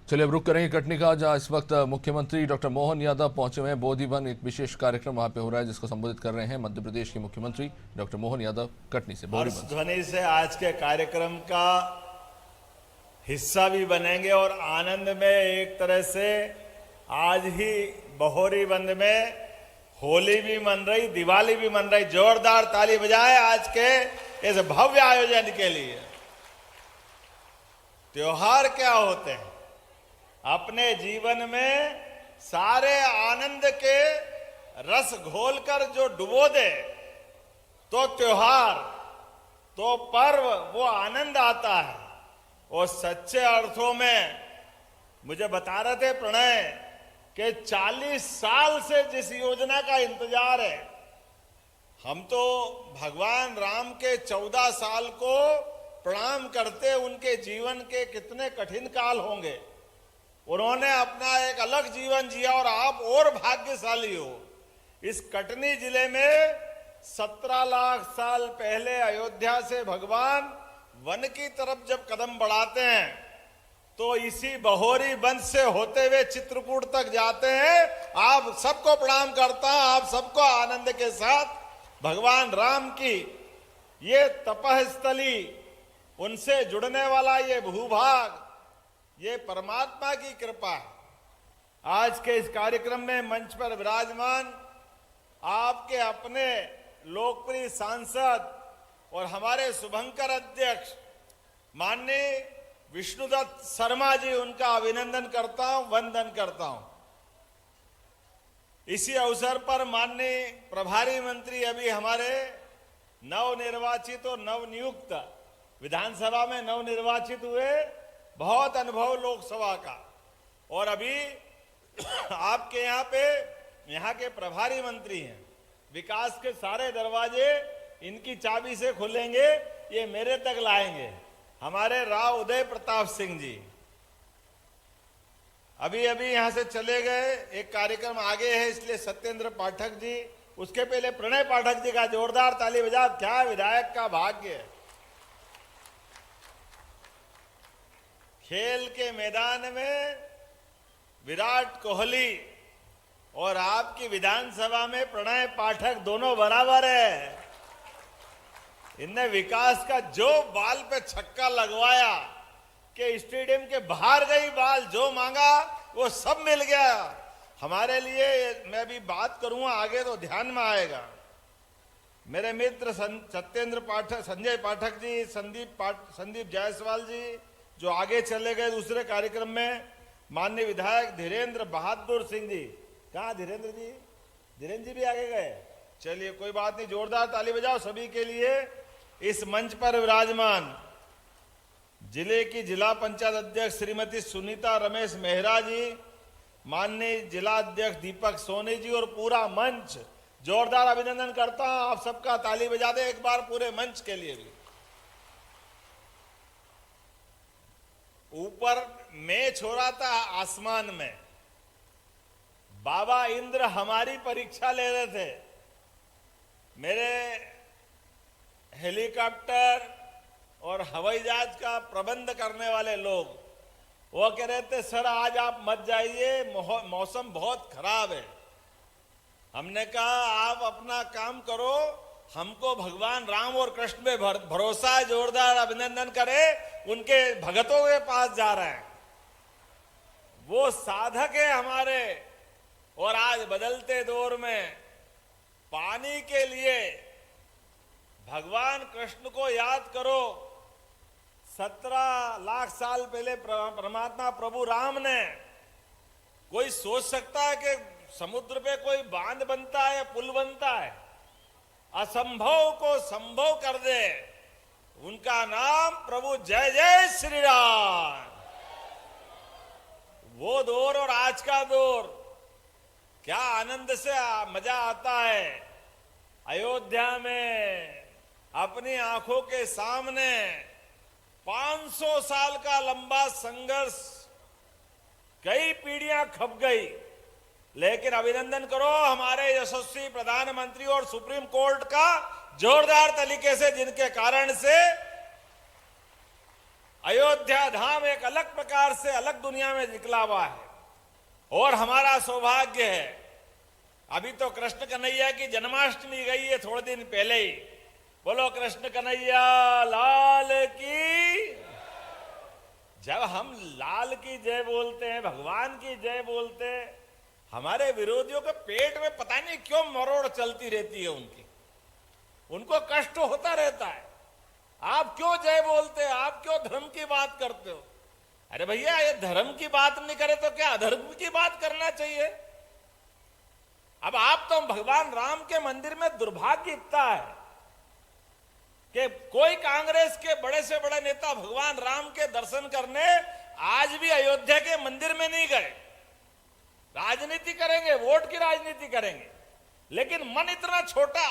चलिए अब रुक करेंगे कटनी का, जहां इस वक्त मुख्यमंत्री डॉक्टर मोहन यादव पहुंचे हुए हैं बोधि वन। एक विशेष कार्यक्रम वहां पे हो रहा है जिसको संबोधित कर रहे हैं मध्य प्रदेश के मुख्यमंत्री डॉक्टर मोहन यादव कटनी से बोधि हर्ष वन। ध्वनि से आज के कार्यक्रम का हिस्सा भी बनेंगे और आनंद में एक तरह से आज ही बहोरी बंद में होली भी मन रही, दिवाली भी मन रही। जोरदार ताली बजाए आज के इस भव्य आयोजन के लिए। त्योहार क्या होते हैं? अपने जीवन में सारे आनंद के रस घोलकर जो डुबो दे तो त्योहार, तो पर्व, वो आनंद आता है। और सच्चे अर्थों में मुझे बता रहे थे प्रणय कि 40 साल से जिस योजना का इंतजार है, हम तो भगवान राम के 14 साल को प्रणाम करते। उनके जीवन के कितने कठिन काल होंगे, उन्होंने अपना एक अलग जीवन जिया और आप और भाग्यशाली हो। इस कटनी जिले में 17 लाख साल पहले अयोध्या से भगवान वन की तरफ जब कदम बढ़ाते हैं तो इसी बहोरी वन से होते हुए चित्रकूट तक जाते हैं। आप सबको प्रणाम करता हूं, आप सबको आनंद के साथ भगवान राम की ये तपस्थली, उनसे जुड़ने वाला ये भूभाग, ये परमात्मा की कृपा है। आज के इस कार्यक्रम में मंच पर विराजमान आपके अपने लोकप्रिय सांसद और हमारे शुभंकर अध्यक्ष माननीय विष्णुदत्त शर्मा जी, उनका अभिनंदन करता हूं, वंदन करता हूं। इसी अवसर पर माननीय प्रभारी मंत्री अभी हमारे नवनिर्वाचित और नवनियुक्त विधानसभा में नवनिर्वाचित हुए, बहुत अनुभव लोकसभा का, और अभी आपके यहाँ के प्रभारी मंत्री हैं। विकास के सारे दरवाजे इनकी चाबी से खुलेंगे, ये मेरे तक लाएंगे। हमारे राव उदय प्रताप सिंह जी अभी यहां से चले गए, एक कार्यक्रम आगे है इसलिए सत्येंद्र पाठक जी, उसके पहले प्रणय पाठक जी का जोरदार ताली बजा। क्या विधायक का भाग्य है। खेल के मैदान में विराट कोहली और आपकी विधानसभा में प्रणय पाठक दोनों बराबर है। इनने विकास का जो बाल पे छक्का लगवाया कि स्टेडियम के बाहर गई बाल, जो मांगा वो सब मिल गया हमारे लिए। मैं भी बात करूंगा आगे तो ध्यान में आएगा। मेरे मित्र सत्येंद्र पाठक, संजय पाठक जी, संदीप जायसवाल जी जो आगे चले गए दूसरे कार्यक्रम में, माननीय विधायक धीरेन्द्र बहादुर सिंह जी, कहाँ धीरेन्द्र जी? धीरेन्द्र जी भी आगे गए। चलिए कोई बात नहीं, जोरदार ताली बजाओ सभी के लिए। इस मंच पर विराजमान जिले की जिला पंचायत अध्यक्ष श्रीमती सुनीता रमेश मेहरा जी, माननीय जिला अध्यक्ष दीपक सोनी जी और पूरा मंच, जोरदार अभिनंदन करता हूं आप सबका। ताली बजा दे एक बार पूरे मंच के लिए भी। ऊपर मैच हो रहा था आसमान में, बाबा इंद्र हमारी परीक्षा ले रहे थे। मेरे हेलीकॉप्टर और हवाई जहाज का प्रबंध करने वाले लोग वो कह रहे थे सर आज आप मत जाइए, मौसम बहुत खराब है। हमने कहा आप अपना काम करो, हमको भगवान राम और कृष्ण में भरोसा है। जोरदार अभिनंदन करें, उनके भगतों के पास जा रहे हैं, वो साधक है हमारे। और आज बदलते दौर में पानी के लिए भगवान कृष्ण को याद करो। 17 लाख साल पहले परमात्मा प्रभु राम ने, कोई सोच सकता है कि समुद्र पे कोई बांध बनता है या पुल बनता है? असंभव को संभव कर दे, उनका नाम प्रभु जय जय श्री राम। वो दौर और आज का दौर, क्या आनंद से मजा आता है। अयोध्या में अपनी आंखों के सामने 500 साल का लंबा संघर्ष, कई पीढ़ियां खप गई, लेकिन अभिनंदन करो हमारे यशस्वी प्रधानमंत्री और सुप्रीम कोर्ट का जोरदार तरीके से, जिनके कारण से अयोध्या धाम एक अलग प्रकार से अलग दुनिया में निकला हुआ है और हमारा सौभाग्य है। अभी तो कृष्ण कन्हैया की जन्माष्टमी गई है थोड़े दिन पहले ही। बोलो कृष्ण कन्हैया लाल की। जब हम लाल की जय बोलते हैं, भगवान की जय बोलते हैं, हमारे विरोधियों के पेट में पता नहीं क्यों मरोड़ चलती रहती है उनको कष्ट होता रहता है। आप क्यों जय बोलते हैं? आप क्यों धर्म की बात करते हो? अरे भैया, ये धर्म की बात नहीं करे तो क्या अधर्म की बात करना चाहिए? अब आप तो भगवान राम के मंदिर में दुर्भाग्य इतना है कि कोई कांग्रेस के बड़े से बड़े नेता भगवान राम के दर्शन करने आज भी अयोध्या के मंदिर में नहीं गए। राजनीति करेंगे, वोट की राजनीति करेंगे, लेकिन मन इतना छोटा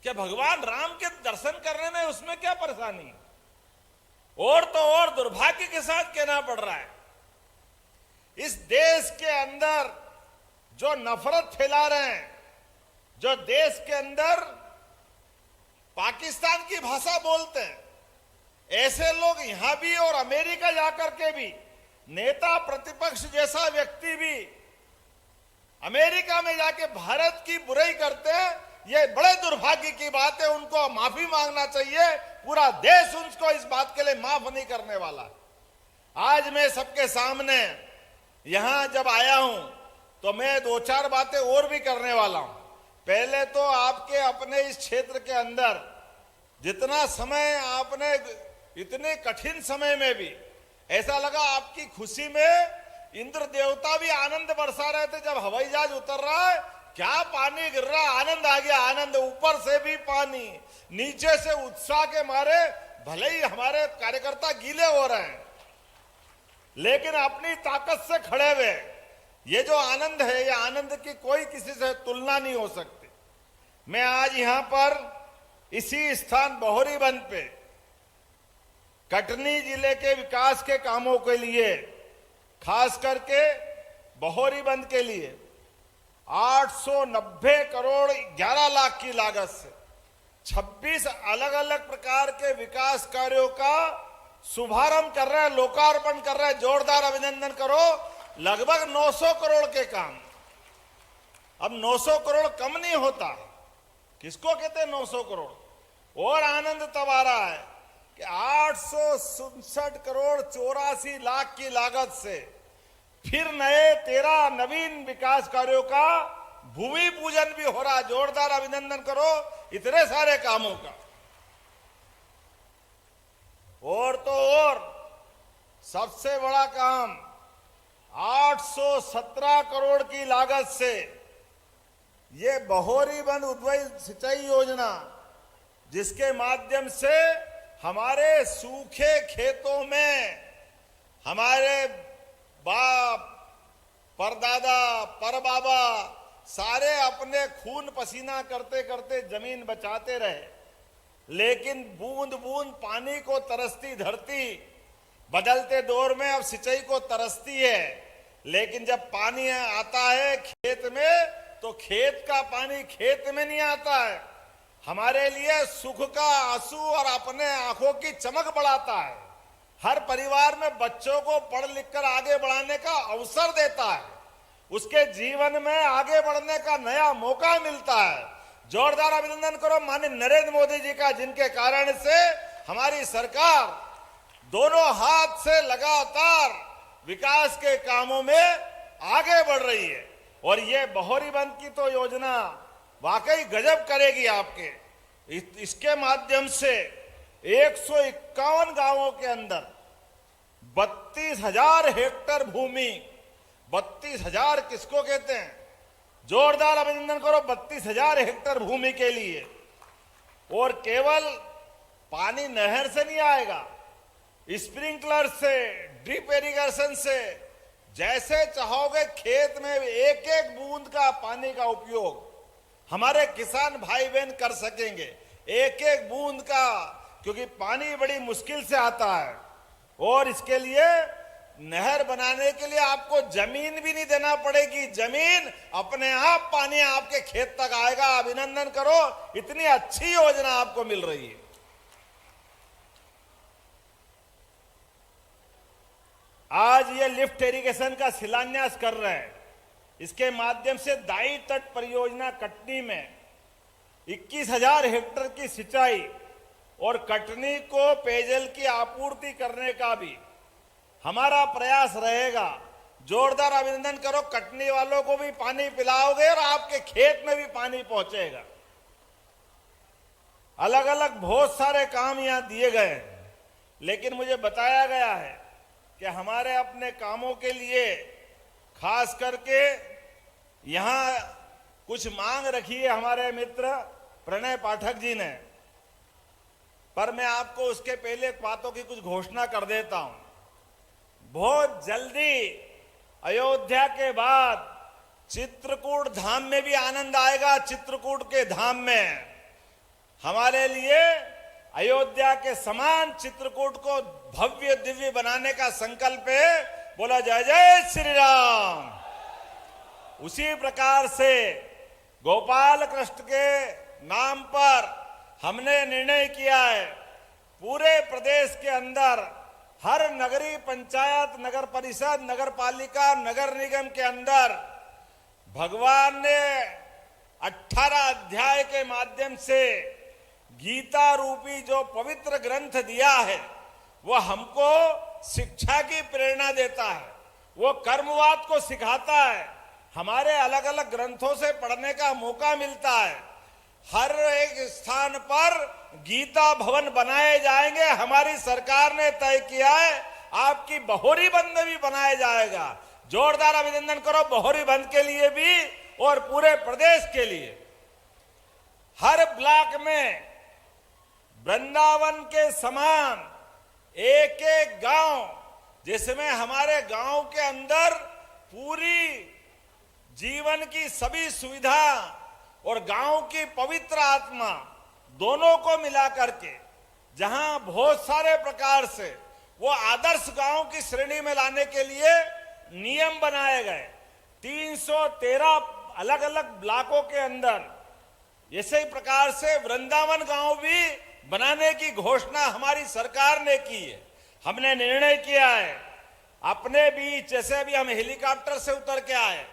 कि भगवान राम के दर्शन करने में उसमें क्या परेशानी। और तो और दुर्भाग्य के साथ कहना पड़ रहा है, इस देश के अंदर जो नफरत फैला रहे हैं, जो देश के अंदर पाकिस्तान की भाषा बोलते हैं, ऐसे लोग यहां भी और अमेरिका जाकर के भी, नेता प्रतिपक्ष जैसा व्यक्ति भी अमेरिका में जाके भारत की बुराई करते हैं। ये बड़े दुर्भाग्य की बात है। उनको माफी मांगना चाहिए। पूरा देश उनको इस बात के लिए माफ नहीं करने वाला। आज मैं सबके सामने यहां जब आया हूं तो मैं दो चार बातें और भी करने वाला हूं। पहले तो आपके अपने इस क्षेत्र के अंदर जितना समय आपने, इतने कठिन समय में भी ऐसा लगा आपकी खुशी में इंद्र देवता भी आनंद बरसा रहे थे। जब हवाई जहाज उतर रहा है, क्या पानी गिर रहा, आनंद आ गया। आनंद, ऊपर से भी पानी, नीचे से उत्साह के मारे भले ही हमारे कार्यकर्ता गीले हो रहे हैं, लेकिन अपनी ताकत से खड़े हुए। ये जो आनंद है, ये आनंद की कोई किसी से तुलना नहीं हो सकती। मैं आज यहां पर इसी स्थान बहोरीबंद पे कटनी जिले के विकास के कामों के लिए, खास करके बहोरीबंद के लिए 890 करोड़ 11 लाख की लागत से 26 अलग अलग प्रकार के विकास कार्यों का शुभारंभ कर रहे हैं, लोकार्पण कर रहे हैं। जोरदार अभिनंदन करो। लगभग 900 करोड़ के काम। अब 900 करोड़ कम नहीं होता। किसको कहते हैं 900 करोड़? और आनंद तब आ रहा है कि 867 करोड़ 84 लाख की लागत से फिर नए 13 नवीन विकास कार्यों का भूमि पूजन भी हो रहा। जोरदार अभिनंदन करो इतने सारे कामों का। और तो और सबसे बड़ा काम 817 करोड़ की लागत से ये बहोरीबंद उद्वय सिंचाई योजना, जिसके माध्यम से हमारे सूखे खेतों में हमारे बाप, परदादा, परबाबा सारे अपने खून पसीना करते करते जमीन बचाते रहे, लेकिन बूंद बूंद पानी को तरसती धरती बदलते दौर में अब सिंचाई को तरसती है। लेकिन जब पानी आता है खेत में, तो खेत का पानी खेत में नहीं आता है। हमारे लिए सुख का आंसू और अपने आंखों की चमक बढ़ाता है। हर परिवार में बच्चों को पढ़ लिख कर आगे बढ़ाने का अवसर देता है। उसके जीवन में आगे बढ़ने का नया मौका मिलता है। जोरदार अभिनंदन करो माननीय नरेंद्र मोदी जी का, जिनके कारण से हमारी सरकार दोनों हाथ से लगातार विकास के कामों में आगे बढ़ रही है। और ये बहोरीबंद की तो योजना वाकई गजब करेगी आपके। इसके माध्यम से 151 गांवों के अंदर 32,000 हेक्टेयर भूमि, 32,000 किसको कहते हैं? जोरदार अभिनंदन करो 32,000 हेक्टेयर भूमि के लिए। और केवल पानी नहर से नहीं आएगा, स्प्रिंकलर से, ड्रिप इरिगेशन से, जैसे चाहोगे खेत में एक एक बूंद का पानी का उपयोग हमारे किसान भाई बहन कर सकेंगे। एक एक बूंद का, क्योंकि पानी बड़ी मुश्किल से आता है। और इसके लिए नहर बनाने के लिए आपको जमीन भी नहीं देना पड़ेगी। जमीन अपने आप पानी आपके खेत तक आएगा। अभिनंदन करो, इतनी अच्छी योजना आपको मिल रही है। आज ये लिफ्ट इरिगेशन का शिलान्यास कर रहे हैं। इसके माध्यम से दाई तट परियोजना कटनी में 21,000 हेक्टेयर की सिंचाई और कटनी को पेयजल की आपूर्ति करने का भी हमारा प्रयास रहेगा। जोरदार अभिनंदन करो, कटनी वालों को भी पानी पिलाओगे और आपके खेत में भी पानी पहुंचेगा। अलग अलग बहुत सारे काम यहां दिए गए हैं, लेकिन मुझे बताया गया है कि हमारे अपने कामों के लिए खास करके यहां कुछ मांग रखी है हमारे मित्र प्रणय पाठक जी ने, पर मैं आपको उसके पहले बातों की कुछ घोषणा कर देता हूं। बहुत जल्दी अयोध्या के बाद चित्रकूट धाम में भी आनंद आएगा। चित्रकूट के धाम में हमारे लिए अयोध्या के समान चित्रकूट को भव्य दिव्य बनाने का संकल्प है। बोला जय जय श्री राम। उसी प्रकार से गोपाल कृष्ण के नाम पर हमने निर्णय किया है, पूरे प्रदेश के अंदर हर नगरीय पंचायत, नगर परिषद, नगर पालिका, नगर निगम के अंदर भगवान ने 18 अध्याय के माध्यम से गीता रूपी जो पवित्र ग्रंथ दिया है, वो हमको शिक्षा की प्रेरणा देता है, वो कर्मवाद को सिखाता है। हमारे अलग अलग ग्रंथों से पढ़ने का मौका मिलता है। हर एक स्थान पर गीता भवन बनाए जाएंगे। हमारी सरकार ने तय किया है आपकी बहोरी बंद में भी बनाया जाएगा। जोरदार अभिनंदन करो बहोरी बंद के लिए भी और पूरे प्रदेश के लिए। हर ब्लॉक में वृंदावन के समान एक एक गांव, जिसमें हमारे गांव के अंदर पूरी जीवन की सभी सुविधा और गांव की पवित्र आत्मा दोनों को मिला करके जहां बहुत सारे प्रकार से वो आदर्श गांव की श्रेणी में लाने के लिए नियम बनाए गए। 313 अलग अलग ब्लॉकों के अंदर इसी प्रकार से वृंदावन गांव भी बनाने की घोषणा हमारी सरकार ने की है। हमने निर्णय किया है अपने बीच, जैसे अभी हम हेलीकॉप्टर से उतर के आए,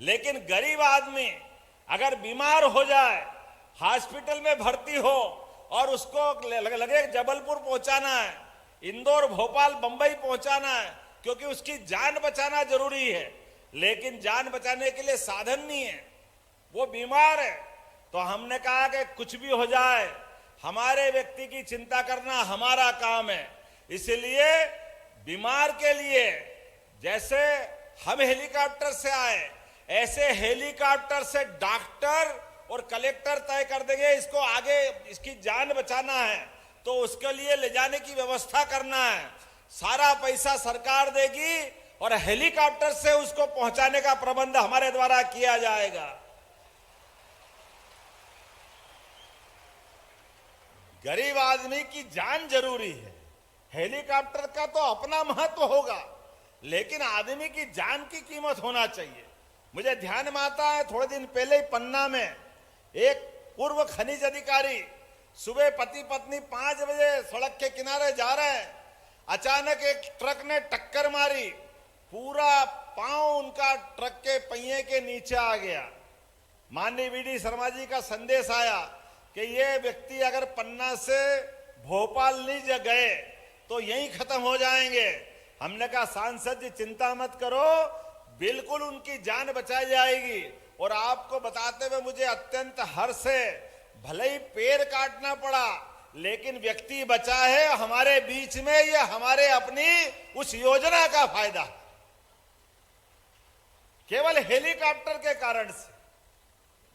लेकिन गरीब आदमी अगर बीमार हो जाए, हॉस्पिटल में भर्ती हो और उसको लगे जबलपुर पहुंचाना है, इंदौर, भोपाल, बंबई पहुंचाना है, क्योंकि उसकी जान बचाना जरूरी है, लेकिन जान बचाने के लिए साधन नहीं है, वो बीमार है, तो हमने कहा कि कुछ भी हो जाए हमारे व्यक्ति की चिंता करना हमारा काम है। इसलिए बीमार के लिए जैसे हम हेलीकॉप्टर से आए, ऐसे हेलीकॉप्टर से डॉक्टर और कलेक्टर तय कर देंगे इसको आगे इसकी जान बचाना है, तो उसके लिए ले जाने की व्यवस्था करना है। सारा पैसा सरकार देगी और हेलीकॉप्टर से उसको पहुंचाने का प्रबंध हमारे द्वारा किया जाएगा। गरीब आदमी की जान जरूरी है। हेलीकॉप्टर का तो अपना महत्व होगा, लेकिन आदमी की जान की कीमत होना चाहिए। मुझे ध्यान में आता है, थोड़े दिन पहले ही पन्ना में एक पूर्व खनिज अधिकारी सुबह पति पत्नी 5 बजे सड़क के किनारे जा रहे हैं, अचानक एक ट्रक ने टक्कर मारी, पूरा पांव उनका ट्रक के पहिए के नीचे आ गया। माननीय वीडी शर्मा जी का संदेश आया कि ये व्यक्ति अगर पन्ना से भोपाल नहीं गए तो यहीं खत्म हो जाएंगे। हमने कहा सांसद जी चिंता मत करो, बिल्कुल उनकी जान बचाई जाएगी। और आपको बताते हुए मुझे अत्यंत हर्ष है, भले ही पैर काटना पड़ा लेकिन व्यक्ति बचा है हमारे बीच में। ये हमारे अपनी उस योजना का फायदा, केवल हेलीकॉप्टर के कारण से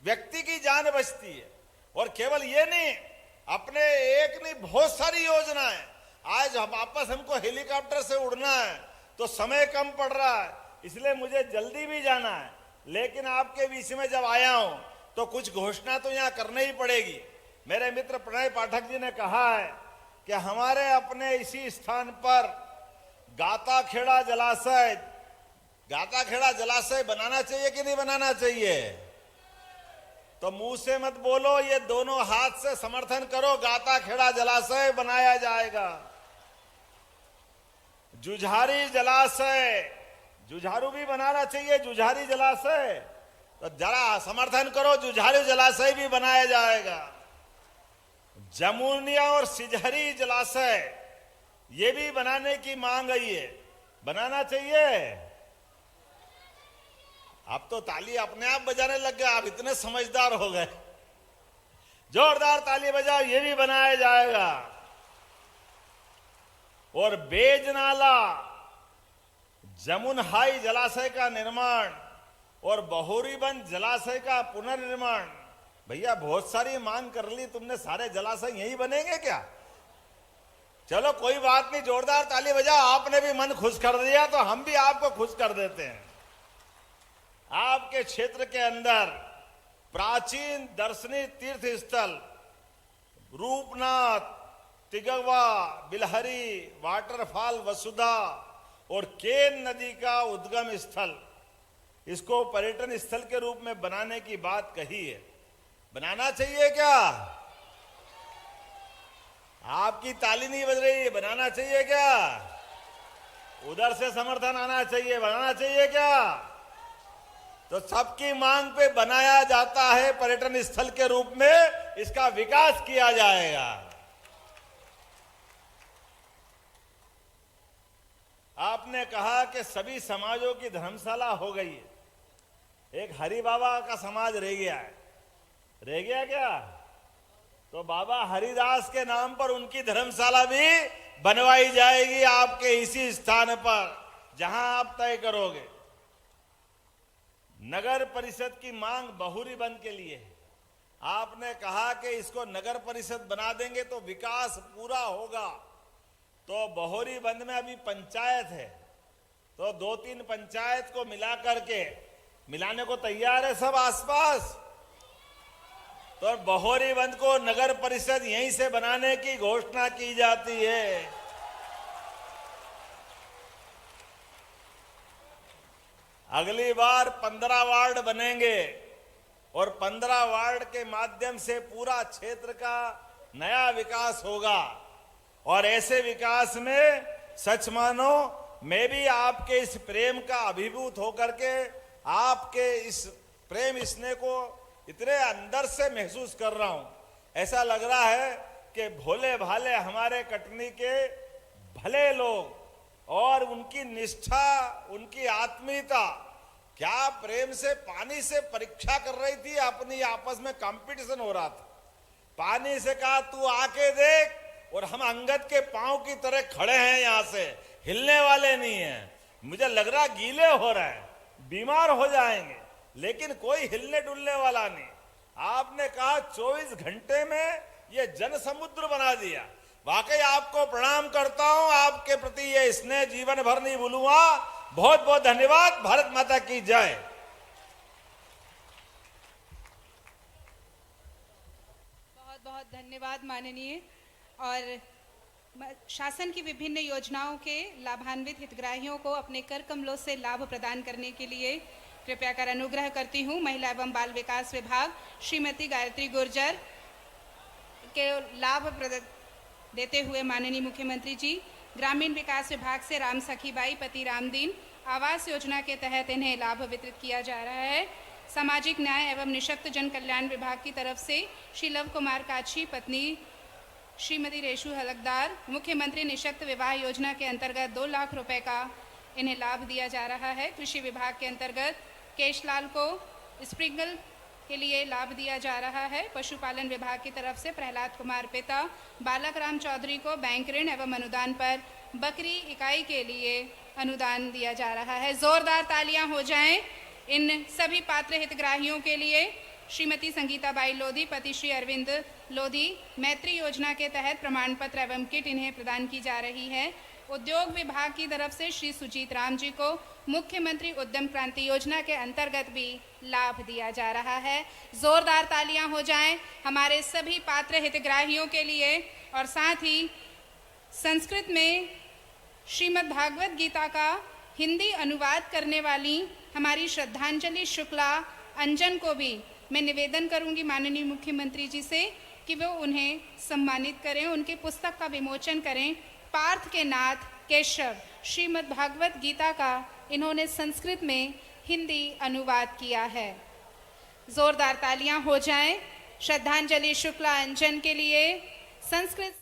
व्यक्ति की जान बचती है। और केवल ये नहीं, अपने एक नहीं बहुत सारी योजनाएं। आज हम वापस हमको हेलीकॉप्टर से उड़ना है तो समय कम पड़ रहा है, इसलिए मुझे जल्दी भी जाना है, लेकिन आपके बीच में जब आया हूं तो कुछ घोषणा तो यहां करनी ही पड़ेगी। मेरे मित्र प्रणय पाठक जी ने कहा है कि हमारे अपने इसी स्थान पर गाता खेड़ा जलाशय बनाना चाहिए कि नहीं बनाना चाहिए? तो मुंह से मत बोलो, ये दोनों हाथ से समर्थन करो, गाता खेड़ा जलाशय बनाया जाएगा। जुझारी जलाशय, जुझारू भी बनाना चाहिए, जुझारी जलाशय, तो जरा समर्थन करो, जुझारू जलाशय भी बनाया जाएगा। जमुनिया और सिझरी जलाशय ये भी बनाने की मांग आई है, बनाना चाहिए। आप तो ताली अपने आप बजाने लग गए, आप इतने समझदार हो गए। जोरदार ताली बजाओ, ये भी बनाया जाएगा। और बेजनाला जमुनहाई जलाशय का निर्माण और बहोरीबंद जलाशय का पुनर्निर्माण, भैया बहुत सारी मांग कर ली तुमने, सारे जलाशय यही बनेंगे क्या? चलो कोई बात नहीं, जोरदार ताली बजाओ, आपने भी मन खुश कर दिया तो हम भी आपको खुश कर देते हैं। आपके क्षेत्र के अंदर प्राचीन दर्शनीय तीर्थ स्थल रूपनाथ, तिगवा, बिलहरी, वाटरफॉल वसुधा और केन नदी का उद्गम स्थल, इसको पर्यटन स्थल के रूप में बनाने की बात कही है। बनाना चाहिए क्या? आपकी ताली नहीं बज रही है, बनाना चाहिए क्या? उधर से समर्थन आना चाहिए, बनाना चाहिए क्या? तो सबकी मांग पे बनाया जाता है, पर्यटन स्थल के रूप में इसका विकास किया जाएगा। आपने कहा कि सभी समाजों की धर्मशाला हो गई है, एक हरि बाबा का समाज रह गया है। रह गया क्या? तो बाबा हरिदास के नाम पर उनकी धर्मशाला भी बनवाई जाएगी आपके इसी स्थान पर जहां आप तय करोगे। नगर परिषद की मांग बहोरीबंद के लिए है। आपने कहा कि इसको नगर परिषद बना देंगे तो विकास पूरा होगा। तो बहोरीबंद में अभी पंचायत है, तो 2-3 पंचायत को मिला करके, मिलाने को तैयार है सब आसपास, तो बहोरीबंद को नगर परिषद यहीं से बनाने की घोषणा की जाती है। अगली बार 15 वार्ड बनेंगे और 15 वार्ड के माध्यम से पूरा क्षेत्र का नया विकास होगा। और ऐसे विकास में सच मानो मैं भी आपके इस प्रेम का अभिभूत होकर के आपके इस प्रेम स्नेह को इतने अंदर से महसूस कर रहा हूं। ऐसा लग रहा है कि भोले भाले हमारे कटनी के भले लोग और उनकी निष्ठा, उनकी आत्मीयता, क्या प्रेम से पानी से परीक्षा कर रही थी, अपनी आपस में कंपटीशन हो रहा था। पानी से कहा तू आके देख, और हम अंगद के पांव की तरह खड़े हैं, यहां से हिलने वाले नहीं हैं। मुझे लग रहा गीले हो रहे हैं, बीमार हो जाएंगे, लेकिन कोई हिलने डुलने वाला नहीं। आपने कहा 24 घंटे में ये जन समुद्र बना दिया। वाकई आपको प्रणाम करता हूं, आपके प्रति ये स्नेह जीवन भर नहीं भूलूंगा। बहुत बहुत धन्यवाद। भारत माता की जय। बहुत बहुत धन्यवाद माननीय। और शासन की विभिन्न योजनाओं के लाभान्वित हितग्राहियों को अपने कर कमलों से लाभ प्रदान करने के लिए कृपया कर अनुग्रह करती हूँ महिला एवं बाल विकास विभाग श्रीमती गायत्री गुर्जर के लाभ देते हुए माननीय मुख्यमंत्री जी, ग्रामीण विकास विभाग से राम सखीबाई पति रामदीन आवास योजना के तहत इन्हें लाभ वितरित किया जा रहा है। सामाजिक न्याय एवं निःशक्त जन कल्याण विभाग की तरफ से श्री लव कुमार काछी पत्नी श्रीमती रेशु हलकदार मुख्यमंत्री निःशक्त विवाह योजना के अंतर्गत 2 लाख रुपए का इन्हें लाभ दिया जा रहा है। कृषि विभाग के अंतर्गत केशलाल को स्प्रिंकल के लिए लाभ दिया जा रहा है। पशुपालन विभाग की तरफ से प्रहलाद कुमार पिता बालक राम चौधरी को बैंक ऋण एवं अनुदान पर बकरी इकाई के लिए अनुदान दिया जा रहा है। जोरदार तालियां हो जाएं इन सभी पात्र हितग्राहियों के लिए। श्रीमती संगीता बाई लोधी पति श्री अरविंद लोधी मैत्री योजना के तहत प्रमाण पत्र एवं किट इन्हें प्रदान की जा रही है। उद्योग विभाग की तरफ से श्री सुजीत राम जी को मुख्यमंत्री उद्यम क्रांति योजना के अंतर्गत भी लाभ दिया जा रहा है। जोरदार तालियां हो जाएं हमारे सभी पात्र हितग्राहियों के लिए। और साथ ही संस्कृत में श्रीमद् भागवत गीता का हिंदी अनुवाद करने वाली हमारी श्रद्धांजलि शुक्ला अंजन को भी मैं निवेदन करूंगी माननीय मुख्यमंत्री जी से कि वो उन्हें सम्मानित करें, उनकी पुस्तक का विमोचन करें। पार्थ के नाथ केशव श्रीमद् भागवत गीता का इन्होंने संस्कृत में हिंदी अनुवाद किया है। जोरदार तालियां हो जाएं श्रद्धांजलि शुक्ला अंजन के लिए। संस्कृत